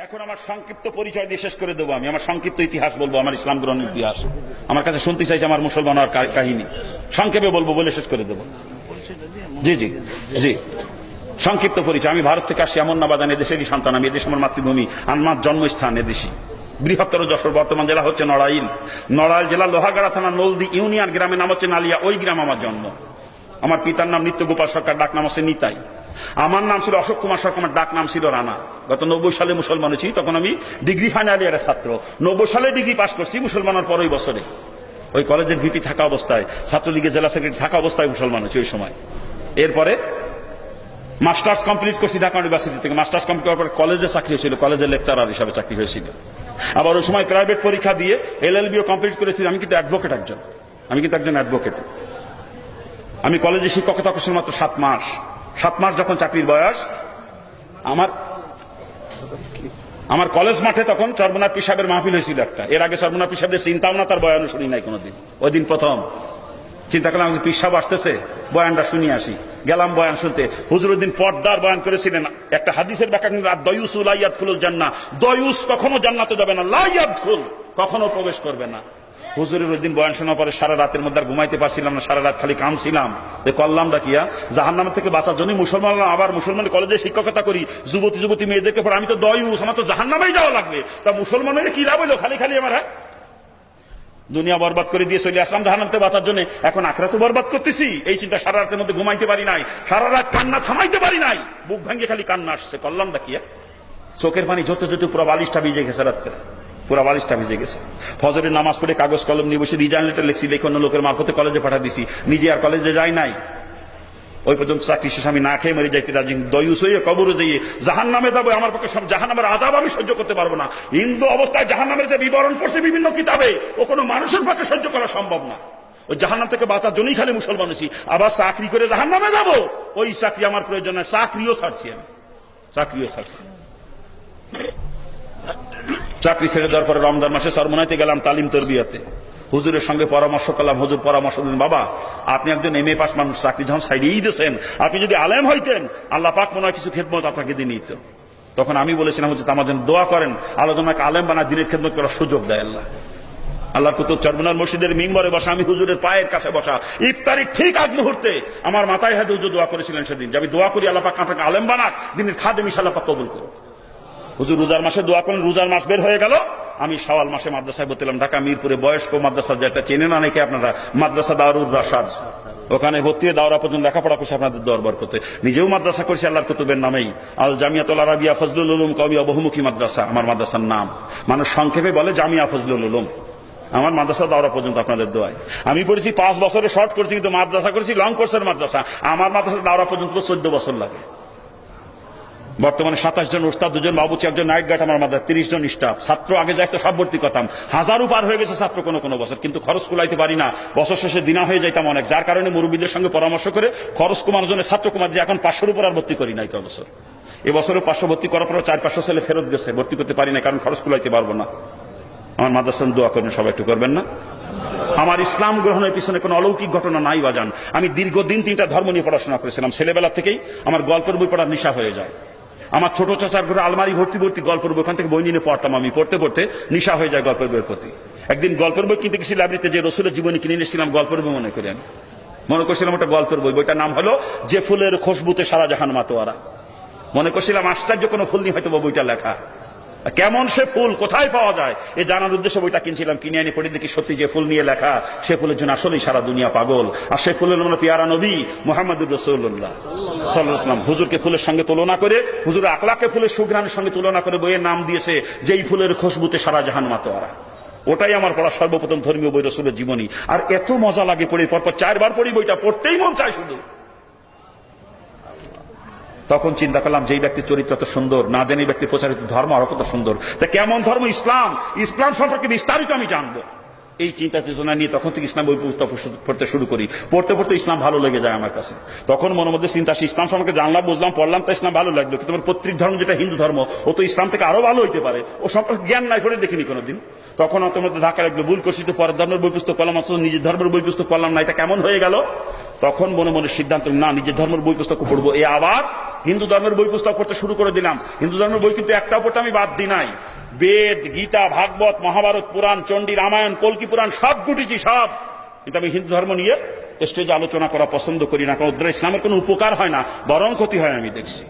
এখন আমার সংক্ষিপ্ত পরিচয় দিয়ে শেষ করে দেবো। আমি আমার সংক্ষিপ্ত ইতিহাস বলবো, আমার ইসলাম গ্রহণের ইতিহাস। আমার কাছে শুনতে চাইছে আমার মুসলমান হওয়ার কাহিনী, সংক্ষেপে বলবো, বলে শেষ করে দেবো। জি জি জি, সংক্ষিপ্ত পরিচয়। আমি ভারত থেকে আসছি, এমন না বাজান এদেশেরই সন্তান। আমি এদেশ আমার মাতৃভূমি, আমার জন্মস্থান এদেশি। বৃহত্তর যশোর, বর্তমান জেলা হচ্ছে নড়াইল। নড়াইল জেলা লোহাগাড়া থানা নলদি ইউনিয়ন গ্রামের নাম হচ্ছে নালিয়া, ওই গ্রাম আমার জন্ম। আমার পিতার নাম নিত্য গোপাল সরকার, ডাক নাম হচ্ছে নিতাই। আমার নাম ছিল অশোক কুমার সরকার, আমার ডাক নাম ছিল রানা। গত 90 সালে মুসলমান হয়েছি, তখন আমি ডিগ্রি ফাইনাল ইয়ারের ছাত্র। 90 সালে ডিগ্রি পাস করছি, মুসলমানের পরের বছরে ওই কলেজের ভিপি থাকা অবস্থায়, ছাত্রলীগের জেলা সেক্রেটারি থাকা অবস্থায় মুসলমান হয়েছি ওই সময়। এরপরে মাস্টার্স কমপ্লিট করছি ঢাকা ইউনিভার্সিটি থেকে। মাস্টার্স কমপ্লিট করার পরে কলেজে চাকরি হয়েছিল, কলেজের লেকচারার হিসাবে চাকরি হয়েছিল। আবার ওই সময় প্রাইভেট পরীক্ষা দিয়ে LLB-ও কমপ্লিট করেছি। আমি কিন্তু অ্যাডভোকেট একজন, অ্যাডভোকেট। আমি কলেজে শিক্ষকতা করছি মাত্র 7 মাস। 7 মাস যখন চাকরির বয়স, আমার কলেজ মাঠে তখন চরমনার পীর সাহেবের মাহফিল হয়েছিল একটা। এর আগে চরমনার পীর সাহেবের চিন্তাও না, তার বয়ানও শুনি নাই কোনোদিন। ওই দিন প্রথম চিন্তা করলাম যে পীর সাহেব আসতেছে, বয়ানটা শুনি আসি। গেলাম বয়ান শুনতে। হুজুর ওই দিন পর্দার বয়ান করেছিলেন। একটা হাদিসের ব্যাখ্যা, দয়ুস লা ইয়াদখুলুল জান্নাহ, দয়ুস কখনো জান্নাতে যাবে না, লা ইয়াদখুল কখনো প্রবেশ করবে না। হুজুরের ওই দিন বয়ান শোনার পরে সারা রাতের মধ্যে আর ঘুমাইতে পারছিলাম না, সারা রাত খালি কাঁদছিলাম। করলামটা কিয়া, জাহান্নাম থেকে বাঁচার জন্য মুসলমান, আবার মুসলমান কলেজে শিক্ষকতা করি, যুবতী মেয়েদেরকে পড়ে। আমি তো দয়ুস, আমার তো জাহান্নামেই যাওয়া লাগবে। তা মুসলমানের কি লাভ হলো খালি আমার? দুনিয়া বরবাদ করে দিয়ে চলে আসলাম জাহান্নাম থেকে বাঁচার জন্য, এখন আখিরাতও বরবাদ করতেছি। এই চিন্তা সারা রাতের মধ্যে ঘুমাইতে পারি নাই, সারা রাত কান্না থামাইতে পারি নাই, বুক ভাঙে খালি কান্না আসছে। করলামটা কি? চোখের পানি যত পুরো বালিশটা ভিজে গেছে, রাত্রে পুরো বালিশটা ভিজে গেছে। ফজরের নামাজ পড়ে কাগজ কলম নিয়ে বসে রিজাইন লেটার লিখছি, লিখে অন্য লোকের মারফতে কলেজে পাঠা দিছি, নিজে আর কলেজে যাই নাই। ওই পর্যন্ত চাকরি শেষ, আমি না খেয়ে মরে যাইতে রাজি। দয়ুস হয়ে কবরে যেয়ে জাহান্নামে যাবো, আমার পক্ষে সব জাহান্নামের আযাব আমি সহ্য করতে পারবো না। হিন্দু অবস্থায় জাহান্নামের যে বিবরণ পড়ছে বিভিন্ন কিতাবে, ও কোনো মানুষের পক্ষে সহ্য করা সম্ভব না। ওই জাহান্নাম থেকে বাঁচার জন্যই খালি মুসলমান হয়েছি। আবার চাকরি করে জাহান্নামে যাবো, ওই চাকরি আমার প্রয়োজন নাই। চাকরিও ছাড়ছি আমি, চাকরি ছেড়ে দেওয়ার পরে রমজান মাসে চরমনাইতে গেলাম তালিম তরবিয়াতে। হুজুরের সঙ্গে পরামর্শ করলাম। হুজুর পরামর্শ দিলেন, বাবা আপনি একজন MA পাস মানুষ, চাকরি যখন সাইডেই দিয়েছেন, আপনি যদি আলেম হইতেন আল্লাহ পাক মনে হয় কিছু খেদমত আপনাকে দিয়ে নিত। তখন আমি বলেছিলাম, হুজুর আমার জন্য দোয়া করেন, আল্লাহ তোমাকে আলেম বানা দিনের খেদমত করার সুযোগ দেয় আল্লাহ। আল্লাহর কুতুব চরমনার মসজিদের মিম্বরে বসা, আমি হুজুরের পায়ের কাছে বসা। ইফতারির ঠিক আগ মুহূর্তে আমার মাথায় হাতে হুজুর দোয়া করেছিলেন সেদিন, যে আমি দোয়া করি আল্লাহ পাক আপনাকে আলেম বানাক, দিনের খাদেম ইনশাআল্লাহ পাক কবুল করুক। হুজুর রোজার মাসে দোয়া করেন। রোজার মাস বের হয়ে গেল, আমি শাওয়াল মাসে মাদ্রাসায় ভর্তি হলাম। ঢাকা মিরপুরে বয়স্ক মাদ্রাসা, যেটা চেনে না নাকি আপনারা, মাদ্রাসা দারুর রাশাদ, ওখানে ভর্তি হয়ে দাওরা পর্যন্ত লেখাপড়া করছে আপনাদের দরবার করতে। নিজেও মাদ্রাসা করছি আল্লাহর কুতুবের নামেই, আল জামিয়াতুল আরাবিয়া ফজলুল উলুম কওমিয়া বহুমুখী মাদ্রাসা আমার মাদ্রাসার নাম। মানুষ সংক্ষেপে বলে জামিয়া ফজলুল উলুম। আমার মাদ্রাসা দাওরা পর্যন্ত আপনাদের দোয়ায়। আমি পড়েছি 5 বছরে শর্ট করছি, কিন্তু মাদ্রাসা করেছি লং কোর্সের মাদ্রাসা। আমার মাদ্রাসা দাওরা পর্যন্ত 14 বছর লাগে। বর্তমানে 27 জন উস্তাদ, 2 জন বাবুচি, 1 জন নাইট গার্ড আমার মাদ্রাসা, 30 জন স্টাফ। ছাত্র আগে যাইতো সব ভর্তি করতাম, 1000 পার হয়ে গেছে ছাত্র কোনো বছর, কিন্তু খরচ কুলাইতে পারি না। বছর শেষে দিনা হয়ে যাইতাম অনেক, যার কারণে মুরব্বীদের সঙ্গে পরামর্শ করে খরচ কমানোর জন্য ছাত্র কমার দিয়ে এখন 500-র উপর আর ভর্তি করি নাই। তো বছর এবছরও 500 ভর্তি করার পর 400-500 ছেলে ফেরত গেছে, ভর্তি করতে পারি না, কারণ খরচ কুলাইতে পারবো না। আমার মাদ্রাসার দোয়া করবেন, সবাই একটু করবেন না? আমার ইসলাম গ্রহণের পিছনে কোনো অলৌকিক ঘটনা নাই বাজান। আমি দীর্ঘদিন 3টা ধর্ম নিয়ে পড়াশোনা করেছিলাম। ছেলেবেলা থেকেই আমার গল্পের বই পড়ার নেশা হয়ে যায়। আমার ছোট চাচার ঘরে আলমারি ভর্তি গল্পের বই, ওখান থেকে বই নিয়ে পড়তাম। আমি পড়তে নেশা হয়ে যায় গল্পের বইয়ের প্রতি। একদিন গল্পের বই কিনতে গেছি লাইব্রেরিতে, যে রসুলের জীবনী কিনে নিয়েছিলাম গল্পের বই মনে করি। আমি মনে করছিলাম ওটা গল্পের বই। বইটার নাম হলো যে ফুলের খুশবুতে সারা জাহান মাতোয়ারা। মনে করছিলাম আশ্চর্য কোনো ফুল নিয়ে হয়তো বইটা লেখা। কেমন সে ফুল কোথায় পাওয়া যায় এ জানার উদ্দেশ্যে বইটা কিনছিলাম। কিনে আনি পড়ে দেখি সত্যি যে ফুল নিয়ে লেখা, সে ফুলের জন্য আসলেই সারা দুনিয়া পাগল। আর সে ফুলের নাম পিয়ারা নবী মুহাম্মদুর রাসূলুল্লাহ সাল্লাল্লাহু আলাইহি ওয়াসাল্লাম। হুজুরকে ফুলের সঙ্গে তুলনা করে, হুজুরের আকলাকে ফুলের সুঘ্রাণের সঙ্গে তুলনা করে বইয়ের নাম দিয়েছে যেই ফুলের খুশবুতে সারা জাহান মাতোয়ারা। ওটাই আমার পড়া সর্বপ্রথম ধর্মীয় বই, রসুলের জীবনী। আর এত মজা লাগে পড়ে, পরপর 4 বার পড়ি বইটা, পড়তেই মন চায় শুধু। তখন চিন্তা করলাম, যেই ব্যক্তির চরিত্র এত সুন্দর, না জানি ব্যক্তি প্রচারিত ধর্ম আরো কত সুন্দর। তা কেমন ধর্ম ইসলাম, ইসলাম সম্পর্কে বিস্তারিত আমি জানবো। এই চিন্তা চেতনা নিয়ে তখন থেকে ইসলাম বই পুস্তক পড়তে শুরু করি। পড়তে ইসলাম ভালো লেগে যায় আমার কাছে। তখন মনের মধ্যে চিন্তা আসে, ইসলাম সম্পর্কে জানলাম, বুঝলাম, পড়লাম, তো ইসলাম ভালো লাগলো, কিন্তু আমার পৈতৃক ধর্ম যেটা হিন্দু ধর্ম, ও তো ইসলাম থেকে আরো ভালো হইতে পারে, ও সম্পর্কে জ্ঞান নাই, পড়ে দেখিনি কোনোদিন। তখন অত মধ্যে ধাক্কা লাগলো, ভুল করছি, তো পরের ধর্মের বই পুস্তক পড়লাম, অথচ নিজের ধর্মের বই পুস্তক পড়লাম না, এটা কেমন হয়ে গেল? তখন মনে সিদ্ধান্ত, না নিজের ধর্মের বই পুস্তক পড়বো। আবার হিন্দু ধর্মের বই পুস্তক পড়তে শুরু করে দিলাম। হিন্দু ধর্মের বই কিন্তু একটা পড়তে আমি বাদ দিই নাই। বেদ, গীতা, ভাগবত, মহাভারত, পুরাণ, চণ্ডী, রামায়ণ, কল্কি পুরাণ সব গুটিছি, সব। কিন্তু আমি হিন্দু ধর্ম নিয়ে স্টেজে আলোচনা করা পছন্দ করি না, কারণ ওদের ইসলামের কোনো উপকার হয় না, বরং ক্ষতি হয় আমি দেখছি।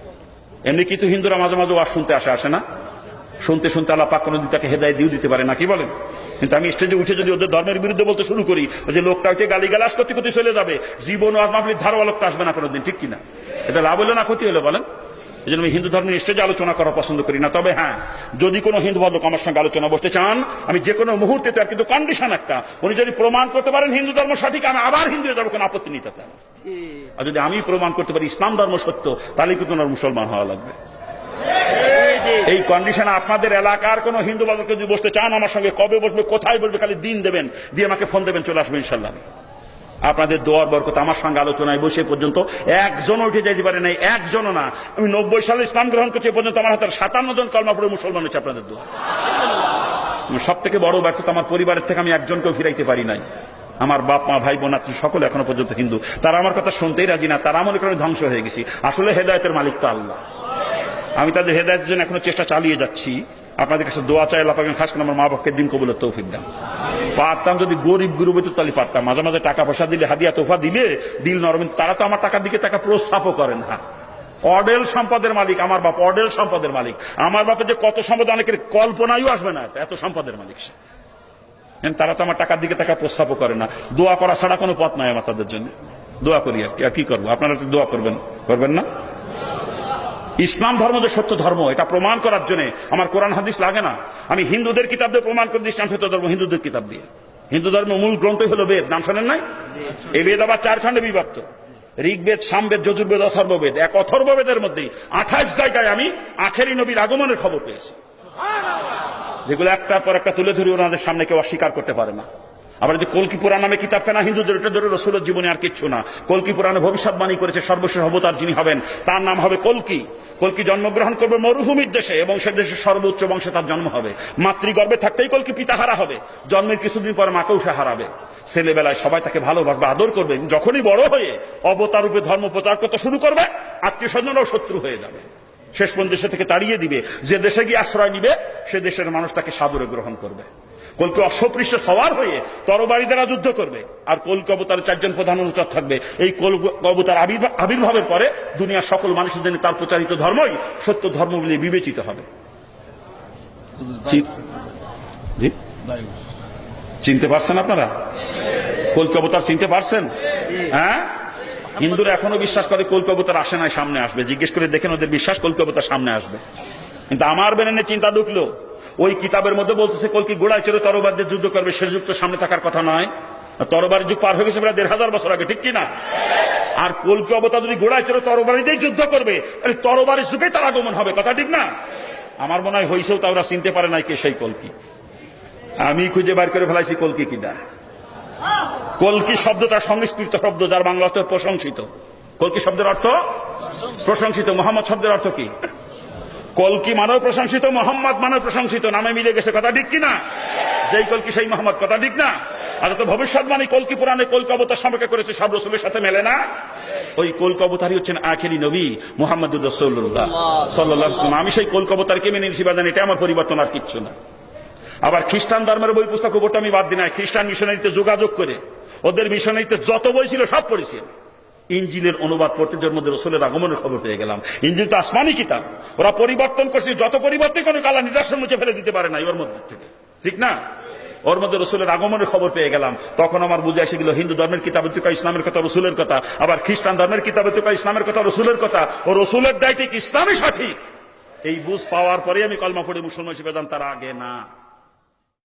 এমনি কিন্তু হিন্দুরা মাঝে মাঝে ওয়াজ শুনতে আসে না? শুনতে শুনতে আল্লাহ পাক কোনোদিন তাকে হেদায়েত দিয়ে দিতে পারে না, কি বলেন? কিন্তু আমি স্টেজে উঠে যদি ওদের ধর্মের বিরুদ্ধে বলতে শুরু করি, যে লোকটা উঠে গালিগালাজ করতে করতে চলে যাবে, জীবন ও মাহফিলের ধারওয়া লোকটা আসবে না কোনোদিন, ঠিক কিনা? এটা লাভ হলো না ক্ষতি হলো বলেন? এই জন্য আমি হিন্দু ধর্মের স্টেজে আলোচনা করা পছন্দ করি না। তবে হ্যাঁ, যদি কোনো হিন্দু ভদ্রলোক আমার সঙ্গে আলোচনা বসতে চান, আমি যে কোনো মুহূর্তে, তার কিন্তু কন্ডিশন একটা, উনি যদি প্রমাণ করতে পারেন হিন্দু ধর্ম সঠিক, আমি আবার হিন্দু হয়ে যাবো, কোনো আপত্তি নেই তাতে। আর যদি আমি প্রমাণ করতে পারি ইসলাম ধর্ম সত্য, তাহলে কিন্তু ওনার মুসলমান হওয়া লাগবে। এই কন্ডিশনে আপনাদের এলাকার কোন হিন্দু বাদকে যদি বসতে চান আমার সঙ্গে, কবে বসবে, কোথায় বসবে, খালি দিন দেবেন, দিয়ে আমাকে ফোন দেবেন, চলে আসবে ইনশাল্লাহ। আপনাদের দোয়ার বরকত আমার সঙ্গে আলোচনায় বসে পর্যন্ত একজন উঠে যাইতে পারে নাই, একজনও না। আমি 90 সালে ইসলাম গ্রহণ করছি, পর্যন্ত আমার হাতে 57 জন কলমা পড়ে মুসলমান হচ্ছে আপনাদের দোয়া। সব থেকে বড় ব্যর্থতা, আমার পরিবারের থেকে আমি একজনকেও ফিরাইতে পারি নাই। আমার বাপ মা ভাই বোন আত্মীয় সকলে এখনো পর্যন্ত হিন্দু, তারা আমার কথা শুনতেই রাজি না, তারা মনে করেন ধ্বংস হয়ে গেছি। আসলে হেদায়েতের মালিক তো আল্লাহ। আমি তাদের হেদায়েতের জন্য এখনো চেষ্টা চালিয়ে যাচ্ছি। আপনাদের কাছে দোয়া চাই, আল্লাহ পাক খাস করে আমার মা বাপকে দিন কবুলের তৌফিক দেন। পারতাম যদি গরিব গুরুবে তো তাহলে পারতাম, মাঝে মাঝে টাকা পয়সা দিলে, হাদিয়া তোফা দিলে দিল নরম। তারা তো আমার টাকার দিকে টাকা প্রস্তাবও করেন না। অডেল সম্পদের মালিক আমার বাপ, অডেল সম্পদের মালিক। আমার বাপের যে কত সম্পদ অনেকের কল্পনায়ও আসবে না, এত সম্পদের মালিক সে। তারা তো আমার টাকার দিকে টাকা প্রস্তাবও করে না। দোয়া করা ছাড়া কোনো পথ নাই আমার তাদের জন্য। দোয়া করি, আর কি করবো? আপনারা তো দোয়া করবেন না? ইসলাম ধর্ম যে সত্য ধর্ম, এটা প্রমাণ করার জন্য আমার কোরআন হাদিস লাগে না। আমি হিন্দুদের কিতাব দিয়ে প্রমাণ করে দিই ইসলাম সত্য ধর্ম, হিন্দুদের কিতাব দিয়ে। হিন্দু ধর্মের মূল গ্রন্থই হলো বেদ, নাম শোনেন নাই? এই বেদ আবার 4 খণ্ডে বিভক্ত: ঋগ্বেদ, সামবেদ, যজুর্বেদ, অথর্ববেদ। এক অথর্ববেদের মধ্যে 28 জায়গায় আমি আখেরি নবীর আগমনের খবর পেয়েছি, যেগুলো একটার পর একটা তুলে ধরি, ওনাদের সামনে কেউ অস্বীকার করতে পারে না। আবার যে কল্কি পুরাণ নামে কিতাব কেনা হিন্দুদের, এটা ধরে রসুলের জীবনে আর কিচ্ছু না। কল্কি পুরাণে ভবিষ্যৎবাণী করেছে সর্বশেষ অবতার যিনি হবেন, তার নাম হবে কল্কি। কল্কি জন্মগ্রহণ করবে মরুভূমির দেশে, এবং সে দেশের সর্বোচ্চ বংশে তার জন্ম হবে। মাতৃগর্ভে থাকতেই কল্কি পিতাহারা হবে, জন্মের কিছুদিন পর মাকেও সে হারাবে। ছেলেবেলায় সবাই তাকে ভালোবাসবে, আদর করবে। যখনই বড় হয়ে অবতার রূপে ধর্ম প্রচার করতে শুরু করবে, আত্মীয় স্বজনরাও শত্রু হয়ে যাবে, শেষ পর্যন্ত দেশে থেকে তাড়িয়ে দিবে। যে দেশে গিয়ে আশ্রয় নিবে, সে দেশের মানুষ তাকে সাদরে গ্রহণ করবে। কল্কি অশ্বপৃষ্ঠে সওয়ার হয়ে তরবারি দ্বারা যুদ্ধ করবে, আর কল্কি অবতারের 4 জন প্রধান অনুচর থাকবে। এই কল্কি অবতার আবির্ভাবের পরে দুনিয়ার সকল মানুষের জন্য তার প্রচারিত ধর্মই সত্য ধর্ম বলে বিবেচিত হবে। জি, চিনতে পারছেন আপনারা? কল্কি অবতার চিনতে পারছেন? হ্যাঁ, হিন্দুরা এখনো বিশ্বাস করে কল্কি অবতার আসে নাই, সামনে আসবে। জিজ্ঞেস করে দেখেন ওদের বিশ্বাস কল্কি অবতার সামনে আসবে। কিন্তু আমার বেরেনে চিন্তা ঢুকলো, ওই কিতাবের মধ্যে বলতেছে কল্কি ঘোড়ায় চড়ে তরবারি দিয়ে যুদ্ধ করবে, সে যুগ তো সামনে থাকার কথা নয়। তরবারির যুগ পার হয়ে গেছে প্রায় 1500 বছর আগে, ঠিক কিনা? আর কল্কি অবতার যদি ঘোড়ায় চড়ে তরবারি দিয়ে যুদ্ধ করবে, তাহলে তরবারির যুগে তার আগমন হবে, কথা ঠিক না? আমার মনে হয় হইছেও, তা ওরা চিনতে পারে নাই কে সেই কল্কি। আমি খুঁজে বার করে ফেলাইছি কল্কি কিনা। কল্কি শব্দটা সংস্কৃত শব্দ, যার বাংলা অর্থ প্রশংসিত। কল্কি শব্দের অর্থ প্রশংসিত। মোহাম্মদ শব্দের অর্থ কি? কল্কি মানেও প্রশংসিত, মোহাম্মদ মানেও প্রশংসিত, নামে মিলে গেছে, কথা ঠিক কিনা? যেই কল্কি সেই মোহাম্মদ, কথা ঠিক না? আর তো ভবিষ্যৎবাণী কল্কি পুরাণে কল্কি অবতার সম্পর্কে করেছে, সব রসুলের সাথে মেলে না। ওই কল্কি অবতারই হচ্ছেন আখেরি নবী মুহাম্মদুর রাসূলুল্লাহ সাল্লাল্লাহু আলাইহি ওয়াসাল্লাম। আমি সেই কল্কি অবতারকে মেনে নিয়েছি, বাজান, এটা আমার পরিবর্তন আর কিচ্ছু না। আবার খ্রিস্টান ধর্মের বই পুস্তক পড়তে আমি বাদ দিই না। খ্রিস্টান মিশনারিতে যোগাযোগ করে ওদের মিশনারিতে যত বই ছিল সব পড়েছি। ইনজিলের অনুবাদ পড়তে, যার মধ্যে রসুলের আগমনের খবর পেয়ে গেলাম। ইনজিল তো আসমানি কিতাব, ওরা পরিবর্তন করছে, যত পরিবর্তন কোনো কালা নিদর্শন মুছে ফেলে দিতে পারে না ওর মধ্যে থেকে, ঠিক না? ওর মধ্যে রসুলের আগমনের খবর পেয়ে গেলাম। তখন আমার বুঝে এসে গেল হিন্দু ধর্মের কিতাবে তো ইসলামের কথা, রসুলের কথা, আবার খ্রিস্টান ধর্মের কিতাবে তো ইসলামের কথা, রসুলের কথা, ও রসুলের দায় ঠিক, ইসলামই সঠিক। এই বুঝ পাওয়ার পরে আমি কলমা পড়ে মুসলমান হিসেবে, তার আগে না।